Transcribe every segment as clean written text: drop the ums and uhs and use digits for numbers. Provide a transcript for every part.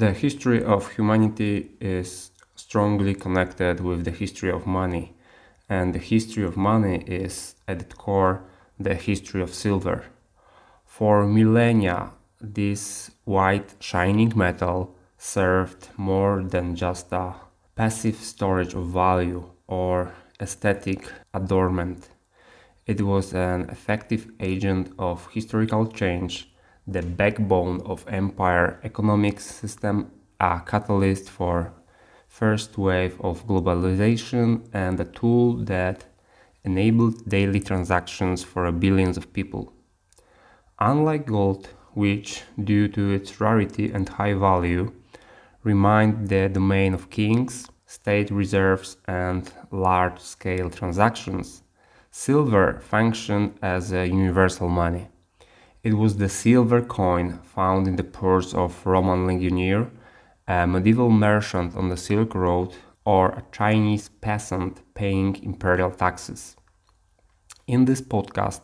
The history of humanity is strongly connected with the history of money, and the history of money is at its core the history of silver. For millennia, this white shining metal served more than just a passive storage of value or aesthetic adornment. It was an effective agent of historical change, the backbone of empire economic system, a catalyst for first wave of globalization, and a tool that enabled daily transactions for billions of people. Unlike gold, which, due to its rarity and high value, remained the domain of kings, state reserves, and large-scale transactions, silver functioned as a universal money. It was the silver coin found in the purse of Roman legionnaire, a medieval merchant on the Silk Road, or a Chinese peasant paying imperial taxes. In this podcast,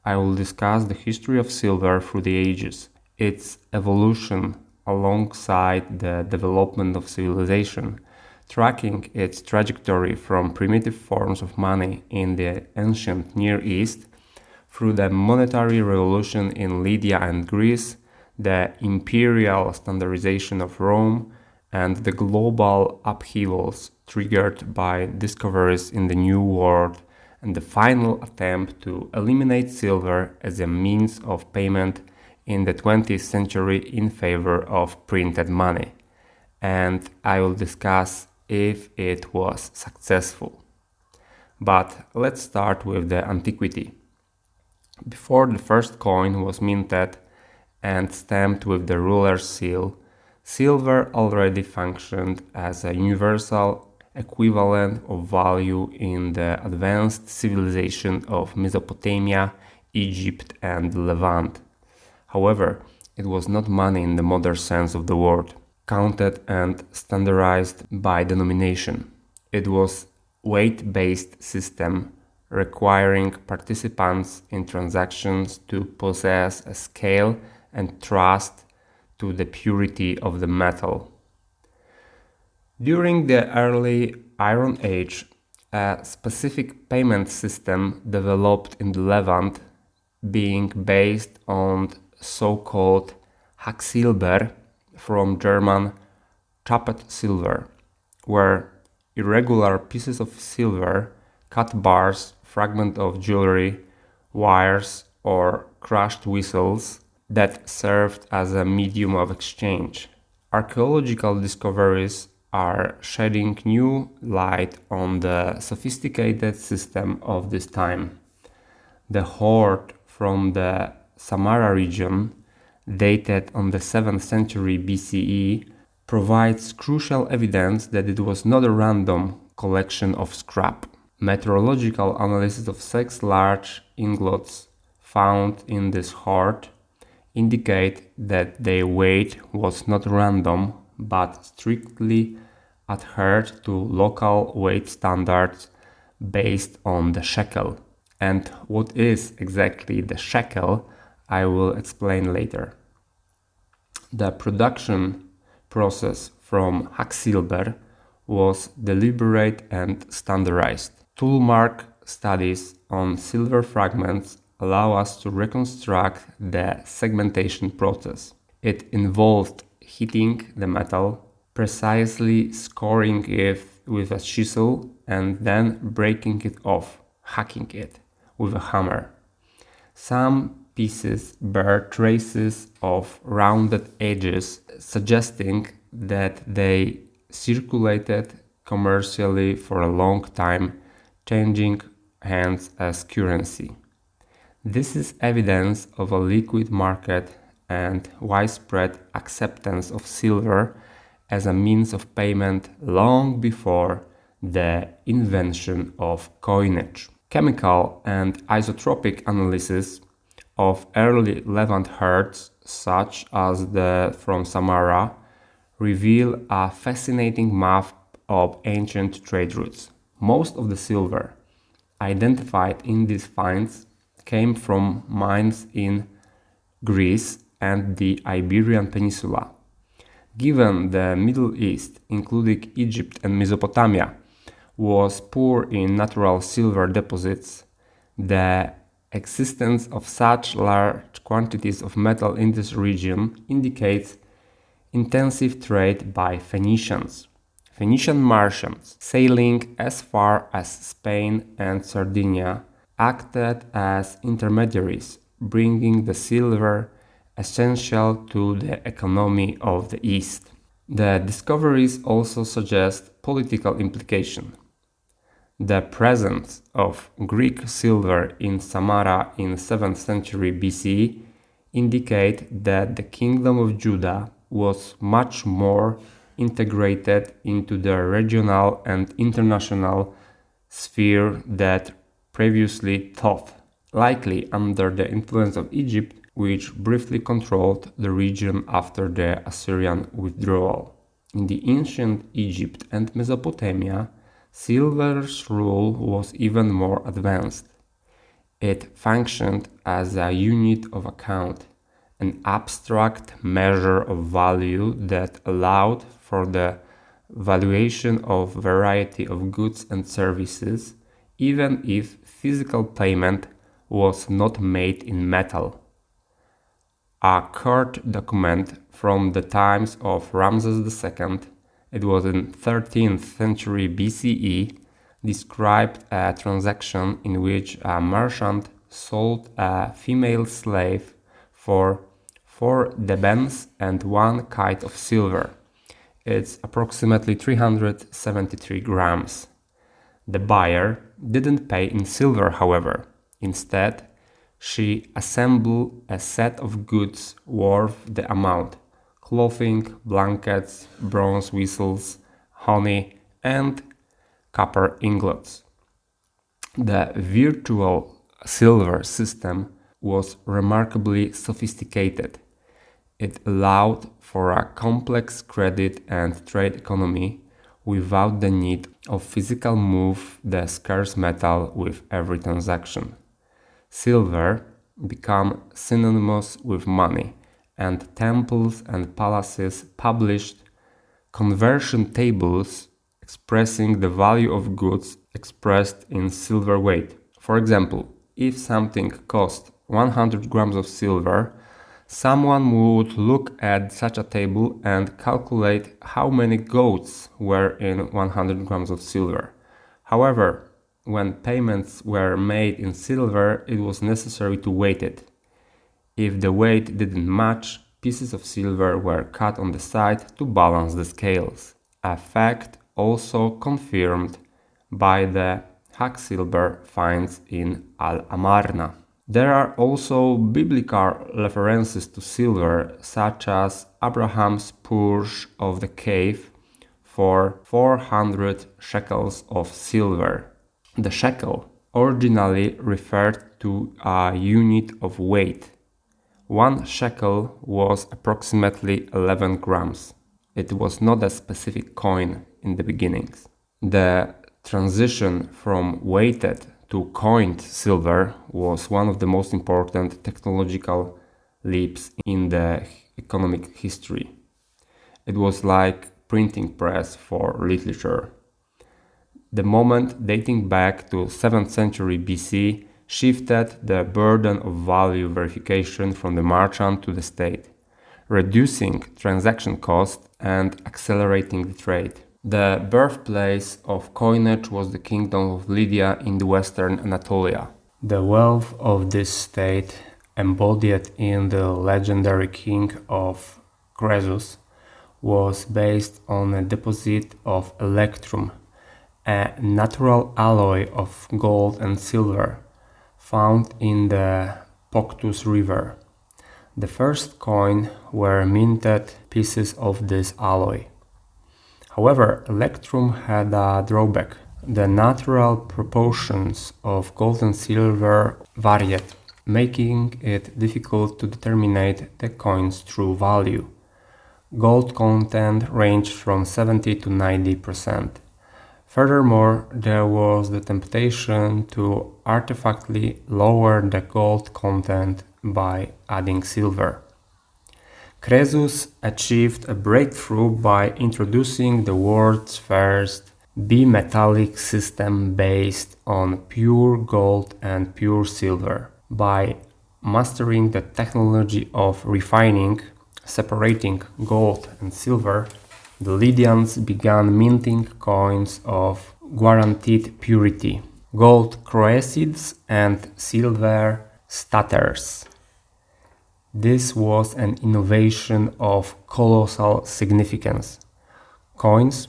I will discuss the history of silver through the ages, its evolution alongside the development of civilization, tracking its trajectory from primitive forms of money in the ancient Near East through the monetary revolution in Lydia and Greece, the imperial standardization of Rome, and the global upheavals triggered by discoveries in the New World, and the final attempt to eliminate silver as a means of payment in the 20th century in favor of printed money. And I will discuss if it was successful. But let's start with the antiquity. Before the first coin was minted and stamped with the ruler's seal, silver already functioned as a universal equivalent of value in the advanced civilization of Mesopotamia, Egypt, and Levant. However, it was not money in the modern sense of the word, counted and standardized by denomination. It was weight-based system requiring participants in transactions to possess a scale and trust to the purity of the metal. During the early Iron Age, a specific payment system developed in the Levant, being based on so-called Hacksilber, from German chopped silver, where irregular pieces of silver, cut bars, fragments of jewelry, wires, or crushed whistles that served as a medium of exchange. Archaeological discoveries are shedding new light on the sophisticated system of this time. The hoard from the Samara region, dated on the 7th century BCE, provides crucial evidence that it was not a random collection of scrap. Meteorological analysis of 6 large ingots found in this hoard indicate that their weight was not random but strictly adhered to local weight standards based on the shekel. And what is exactly the shekel, I will explain later. The production process from Hacksilber was deliberate and standardized. Toolmark studies on silver fragments allow us to reconstruct the segmentation process. It involved heating the metal, precisely scoring it with a chisel, and then breaking it off, hacking it with a hammer. Some pieces bear traces of rounded edges, suggesting that they circulated commercially for a long time, changing hands as currency. This is evidence of a liquid market and widespread acceptance of silver as a means of payment long before the invention of coinage. Chemical and isotopic analysis of early Levant hoards, such as the from Samara, reveal a fascinating map of ancient trade routes. Most of the silver identified in these finds came from mines in Greece and the Iberian Peninsula. Given the Middle East, including Egypt and Mesopotamia, was poor in natural silver deposits, the existence of such large quantities of metal in this region indicates intensive trade by Phoenicians. Phoenician merchants, sailing as far as Spain and Sardinia, acted as intermediaries, bringing the silver essential to the economy of the East. The discoveries also suggest political implication. The presence of Greek silver in Samara in 7th century BCE indicate that the kingdom of Judah was much more integrated into the regional and international sphere than previously thought, likely under the influence of Egypt, which briefly controlled the region after the Assyrian withdrawal. In the ancient Egypt and Mesopotamia, silver's role was even more advanced. It functioned as a unit of account, an abstract measure of value that allowed for the valuation of variety of goods and services, even if physical payment was not made in metal. A court document from the times of Ramses II, it was in 13th century BCE, described a transaction in which a merchant sold a female slave for 4 debens and 1 kite of silver. It's approximately 373 grams. The buyer didn't pay in silver, however. Instead, she assembled a set of goods worth the amount: clothing, blankets, bronze whistles, honey, and copper ingots. The virtual silver system was remarkably sophisticated. It allowed for a complex credit and trade economy without the need of physical move the scarce metal with every transaction. Silver became synonymous with money, and temples and palaces published conversion tables expressing the value of goods expressed in silver weight. For example, if something cost 100 grams of silver, someone would look at such a table and calculate how many goats were in 100 grams of silver. However, when payments were made in silver, it was necessary to weight it. If the weight didn't match, pieces of silver were cut on the side to balance the scales, a fact also confirmed by the Hacksilver finds in Al-Amarna. There are also biblical references to silver, such as Abraham's purge of the cave for 400 shekels of silver. The shekel originally referred to a unit of weight. 1 shekel was approximately 11 grams. It was not a specific coin in the beginnings. The transition from weighted to coined silver was one of the most important technological leaps in the economic history. It was like printing press for literature. The moment dating back to 7th century BC shifted the burden of value verification from the merchant to the state, reducing transaction costs and accelerating the trade. The birthplace of coinage was the kingdom of Lydia in the western Anatolia. The wealth of this state, embodied in the legendary king of Croesus, was based on a deposit of electrum, a natural alloy of gold and silver found in the Poctus River. The first coin were minted pieces of this alloy. However, electrum had a drawback. The natural proportions of gold and silver varied, making it difficult to determine the coin's true value. Gold content ranged from 70 to 90%. Furthermore, there was the temptation to artificially lower the gold content by adding silver. Croesus achieved a breakthrough by introducing the world's first bimetallic system based on pure gold and pure silver. By mastering the technology of refining, separating gold and silver, the Lydians began minting coins of guaranteed purity, gold croesids and silver staters. This was an innovation of colossal significance. Coins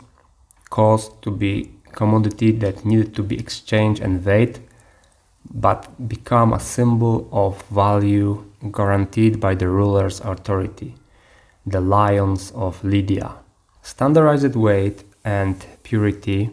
caused to be commodity that needed to be exchanged and weighed, but become a symbol of value guaranteed by the ruler's authority, the lions of Lydia. Standardized weight and purity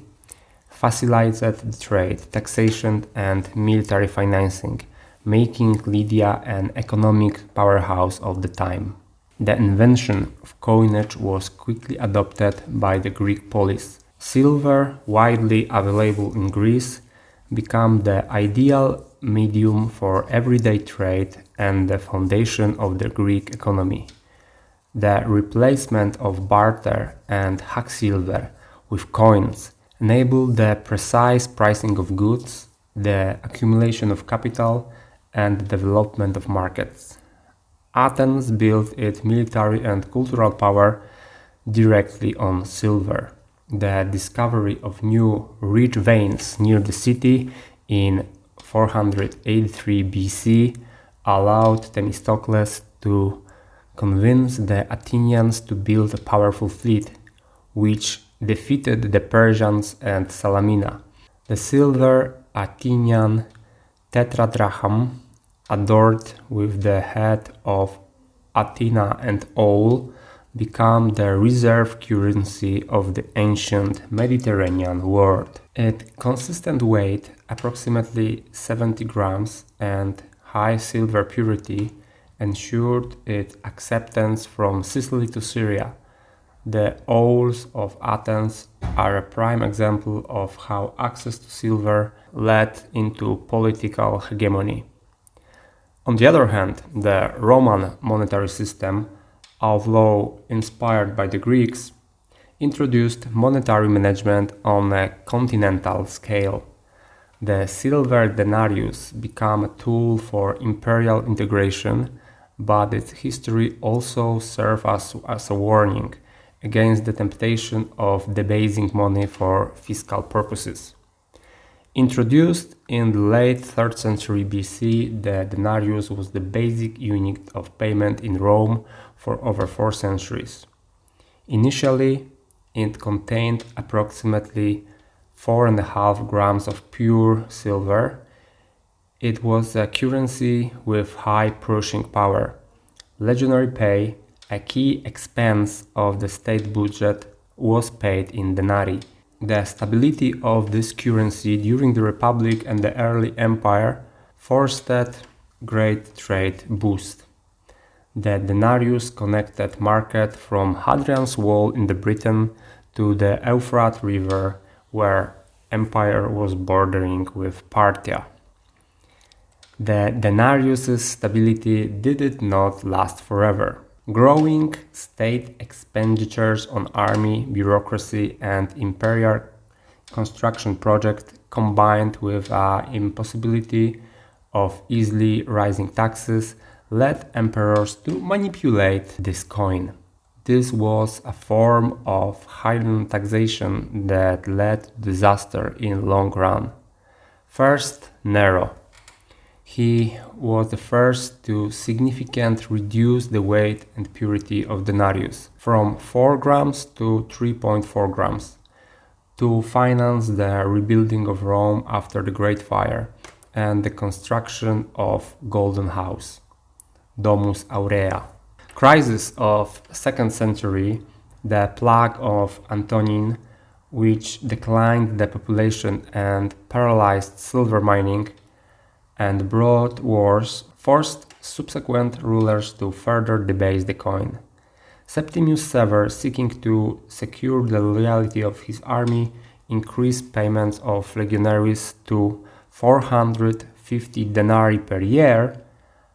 facilitated the trade, taxation, and military financing, making Lydia an economic powerhouse of the time. The invention of coinage was quickly adopted by the Greek polis. Silver, widely available in Greece, became the ideal medium for everyday trade and the foundation of the Greek economy. The replacement of barter and hack silver with coins enabled the precise pricing of goods, the accumulation of capital, and the development of markets. Athens built its military and cultural power directly on silver. The discovery of new rich veins near the city in 483 BC allowed Themistocles to convince the Athenians to build a powerful fleet, which defeated the Persians and Salamina. The silver Athenian tetradrachm, adorned with the head of Athena and owl, became the reserve currency of the ancient Mediterranean world. Its consistent weight, approximately 70 grams, and high silver purity ensured its acceptance from Sicily to Syria. The owls of Athens are a prime example of how access to silver led into political hegemony. On the other hand, the Roman monetary system, although inspired by the Greeks, introduced monetary management on a continental scale. The silver denarius became a tool for imperial integration, but its history also served as a warning against the temptation of debasing money for fiscal purposes. Introduced in the late 3rd century BC, the denarius was the basic unit of payment in Rome for over 4 centuries. Initially, it contained approximately 4.5 grams of pure silver. It was a currency with high purchasing power. Legionary pay, a key expense of the state budget, was paid in denarii. The stability of this currency during the Republic and the early Empire forced that great trade boost. The denarius connected market from Hadrian's Wall in the Britain to the Euphrates River, where empire was bordering with Parthia. The denarius' stability did not last forever. Growing state expenditures on army, bureaucracy, and imperial construction projects, combined with an impossibility of easily rising taxes, led emperors to manipulate this coin. This was a form of hidden taxation that led to disaster in the long run. First, Nero. He was the first to significantly reduce the weight and purity of denarius from 4 grams to 3.4 grams to finance the rebuilding of Rome after the Great Fire and the construction of Golden House, Domus Aurea. Crisis of 2nd century, the plague of Antonine, which declined the population and paralyzed silver mining, and brought wars, forced subsequent rulers to further debase the coin. Septimius Sever, seeking to secure the loyalty of his army, increased payments of legionaries to 450 denarii per year,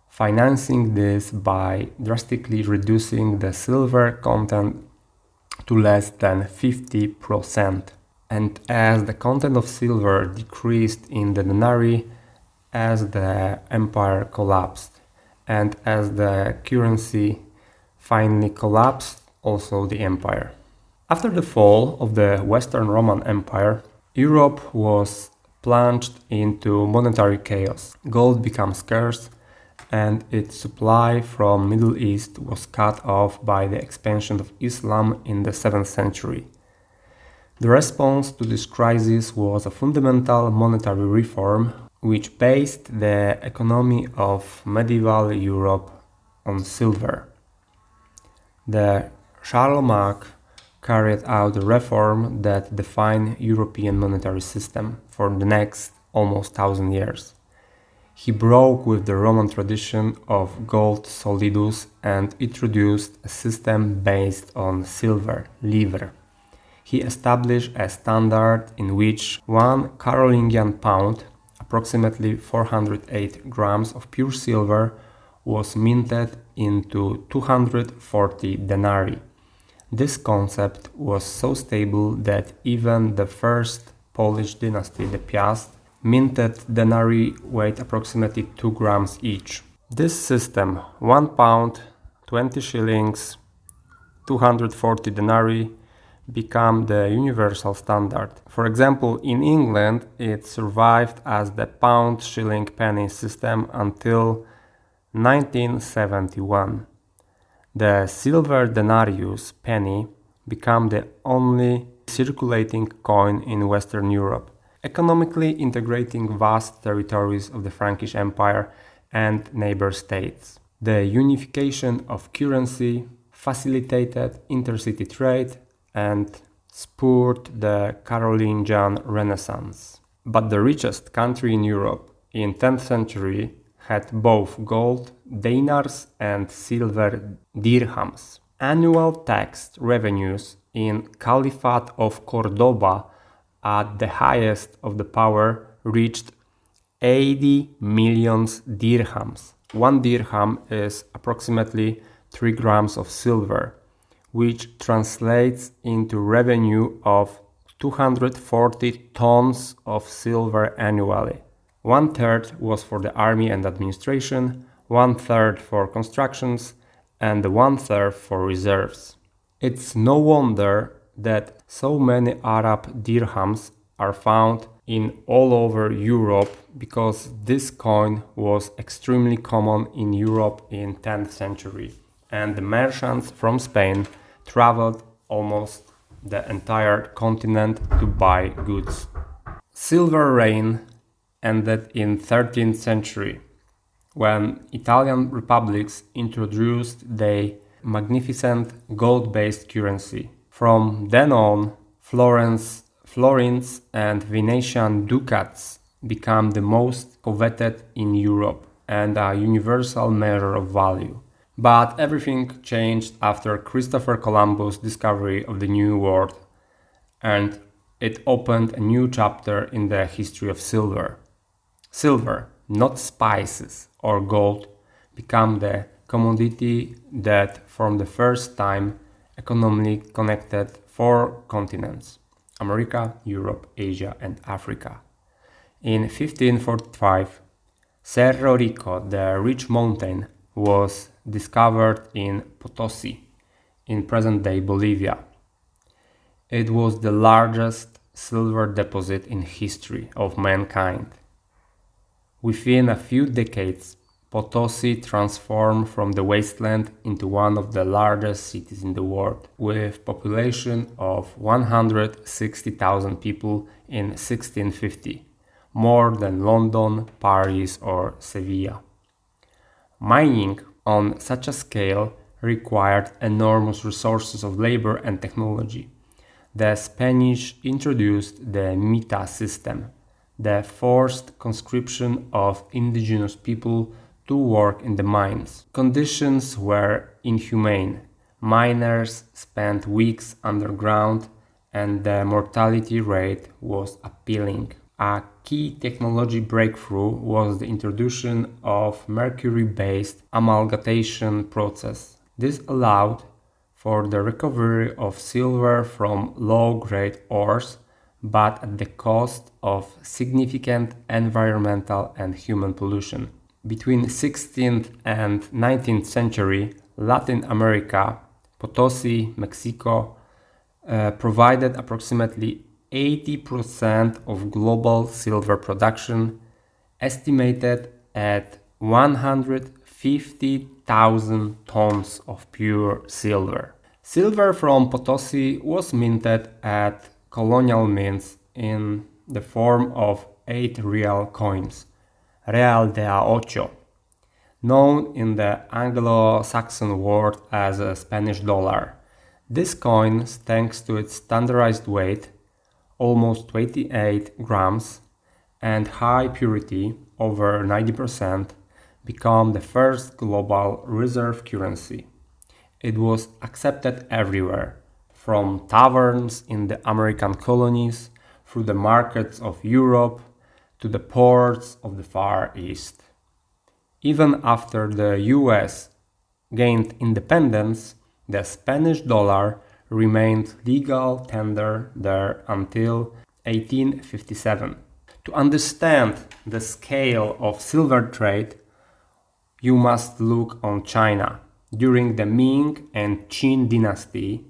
financing this by drastically reducing the silver content to less than 50%. And as the content of silver decreased in the denarii, as the empire collapsed, and as the currency finally collapsed, also the empire. After the fall of the Western Roman Empire, Europe was plunged into monetary chaos. Gold became scarce, and its supply from Middle East was cut off by the expansion of Islam in the 7th century. The response to this crisis was a fundamental monetary reform which based the economy of medieval Europe on silver. The Charlemagne carried out a reform that defined European monetary system for the next almost 1,000 years. He broke with the Roman tradition of gold solidus and introduced a system based on silver, livre. He established a standard in which 1 Carolingian pound, approximately 408 grams of pure silver, was minted into 240 denarii. This concept was so stable that even the first Polish dynasty, the Piast, minted denarii weighed approximately 2 grams each. This system, 1 pound, 20 shillings, 240 denarii, became the universal standard. For example, in England, it survived as the pound, shilling, penny system until 1971. The silver denarius penny became the only circulating coin in Western Europe, economically integrating vast territories of the Frankish Empire and neighbor states. The unification of currency facilitated intercity trade and spurred the Carolingian Renaissance. But the richest country in Europe in 10th century had both gold dinars and silver dirhams. Annual tax revenues in Caliphate of Cordoba at the highest of the power reached 80 million dirhams. 1 dirham is approximately 3 grams of silver, which translates into revenue of 240 tons of silver annually. 1/3 was for the army and administration, 1/3 for constructions, and 1/3 for reserves. It's no wonder that so many Arab dirhams are found in all over Europe, because this coin was extremely common in Europe in 10th century, and the merchants from Spain traveled almost the entire continent to buy goods. Silver reign ended in 13th century, when Italian republics introduced the magnificent gold-based currency. From then on, florins and Venetian ducats became the most coveted in Europe and a universal measure of value. But everything changed after Christopher Columbus' discovery of the New World, and it opened a new chapter in the history of silver. Silver, not spices or gold, became the commodity that, from the first time, economically connected 4 continents: America, Europe, Asia, and Africa. In 1545, Cerro Rico, the rich mountain, was discovered in Potosi, in present-day Bolivia. It was the largest silver deposit in history of mankind. Within a few decades, Potosi transformed from the wasteland into one of the largest cities in the world, with a population of 160,000 people in 1650, more than London, Paris, or Sevilla. Mining on such a scale required enormous resources of labor and technology. The Spanish introduced the mita system, the forced conscription of indigenous people to work in the mines. Conditions were inhumane. Miners spent weeks underground, and the mortality rate was appalling. A key technology breakthrough was the introduction of mercury-based amalgamation process. This allowed for the recovery of silver from low-grade ores, but at the cost of significant environmental and human pollution. Between 16th and 19th century, Latin America, Potosi, Mexico, provided approximately 80% of global silver production, estimated at 150,000 tons of pure silver. Silver from Potosi was minted at colonial mints in the form of 8 real coins, Real de a ocho, known in the Anglo-Saxon world as a Spanish dollar. This coin, thanks to its standardized weight, almost 28 grams, and high purity, over 90%, became the first global reserve currency. It was accepted everywhere, from taverns in the American colonies, through the markets of Europe, to the ports of the Far East. Even after the US gained independence, the Spanish dollar remained legal tender there until 1857. To understand the scale of silver trade, you must look on China. During the Ming and Qin dynasty,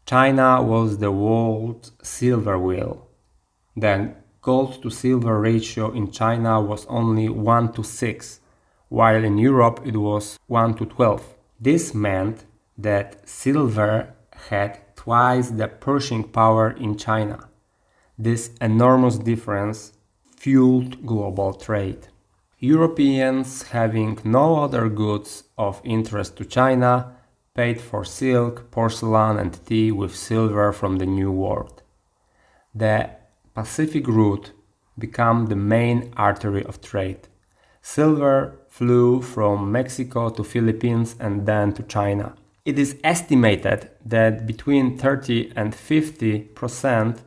China was the world's silver wheel. The gold to silver ratio in China was only 1 to 6, while in Europe it was 1 to 12. This meant that silver had twice the purchasing power in China. This enormous difference fueled global trade. Europeans, having no other goods of interest to China, paid for silk, porcelain, and tea with silver from the New World. The Pacific route became the main artery of trade. Silver flew from Mexico to Philippines and then to China. It is estimated that between 30 and 50%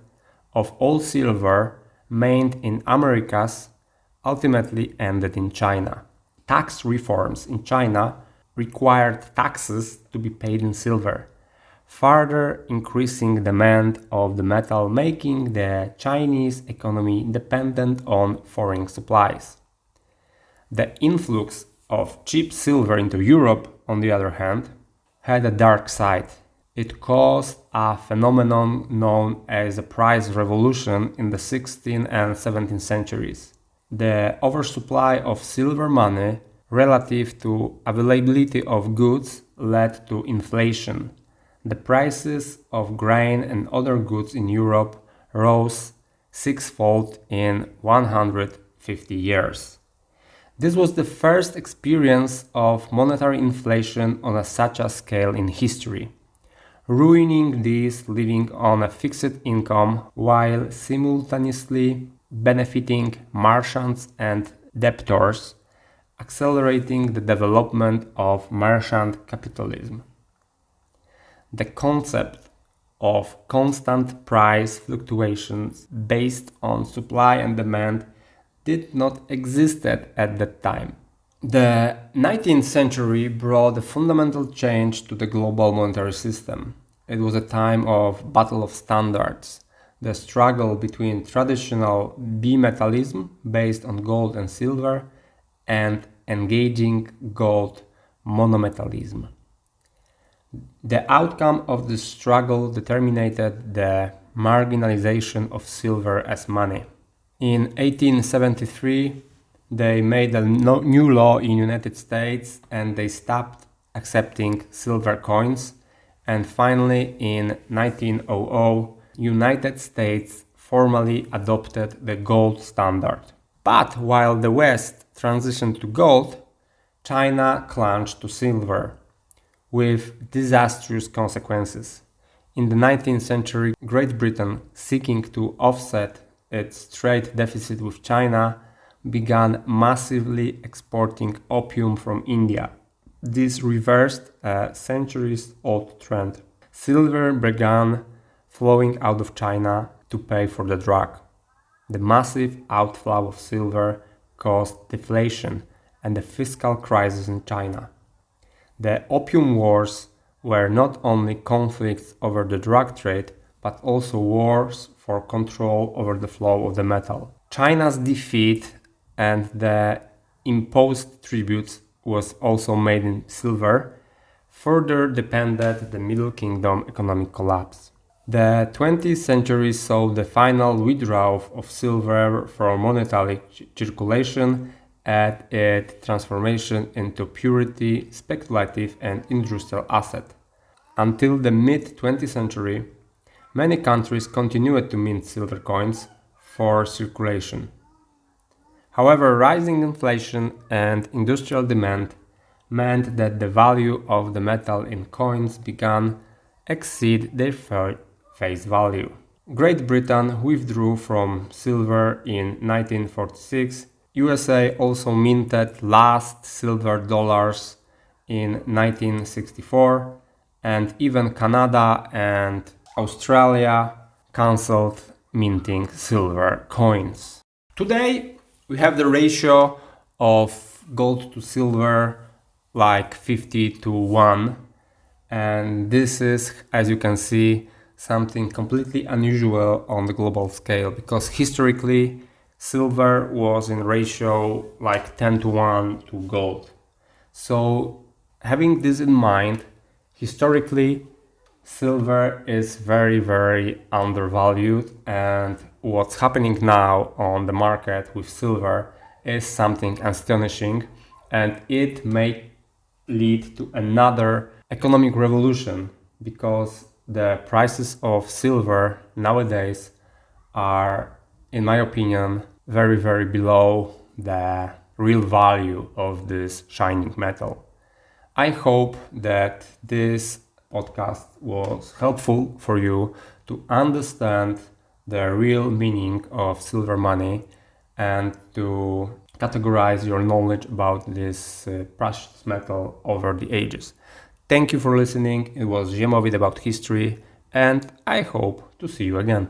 of all silver mined in Americas ultimately ended in China. Tax reforms in China required taxes to be paid in silver, further increasing demand of the metal, making the Chinese economy dependent on foreign supplies. The influx of cheap silver into Europe, on the other hand, had a dark side. It caused a phenomenon known as the price revolution in the 16th and 17th centuries. The oversupply of silver money relative to availability of goods led to inflation. The prices of grain and other goods in Europe rose sixfold in 150 years. This was the first experience of monetary inflation on such a scale in history, ruining those living on a fixed income while simultaneously benefiting merchants and debtors, accelerating the development of merchant capitalism. The concept of constant price fluctuations based on supply and demand did not exist at that time. The 19th century brought a fundamental change to the global monetary system. It was a time of battle of standards, the struggle between traditional bimetallism based on gold and silver and engaging gold monometallism. The outcome of this struggle determined the marginalization of silver as money. In 1873, they made a new law in United States and they stopped accepting silver coins. And finally, in 1900, United States formally adopted the gold standard. But while the West transitioned to gold, China clung to silver, with disastrous consequences. In the 19th century, Great Britain, seeking to offset its trade deficit with China, began massively exporting opium from India. This reversed a centuries-old trend. Silver began flowing out of China to pay for the drug. The massive outflow of silver caused deflation and a fiscal crisis in China. The Opium Wars were not only conflicts over the drug trade, but also wars for control over the flow of the metal. China's defeat and the imposed tributes was also made in silver, further depended the Middle Kingdom economic collapse. The 20th century saw the final withdrawal of silver from monetary circulation and its transformation into purely speculative and industrial asset. Until the mid-20th century, many countries continued to mint silver coins for circulation. However, rising inflation and industrial demand meant that the value of the metal in coins began exceed their face value. Great Britain withdrew from silver in 1946. USA also minted last silver dollars in 1964, and even Canada and Australia cancelled minting silver coins. Today we have the ratio of gold to silver like 50 to 1, and this is, as you can see, something completely unusual on the global scale, because historically silver was in ratio like 10 to 1 to gold. So having this in mind, historically silver is very undervalued, and what's happening now on the market with silver is something astonishing, and it may lead to another economic revolution, because the prices of silver nowadays are, in my opinion, very below the real value of this shining metal. I hope that this podcast was helpful for you to understand the real meaning of silver money and to categorize your knowledge about this precious metal over the ages. Thank you for listening. It was Ziemowit about history, and I hope to see you again.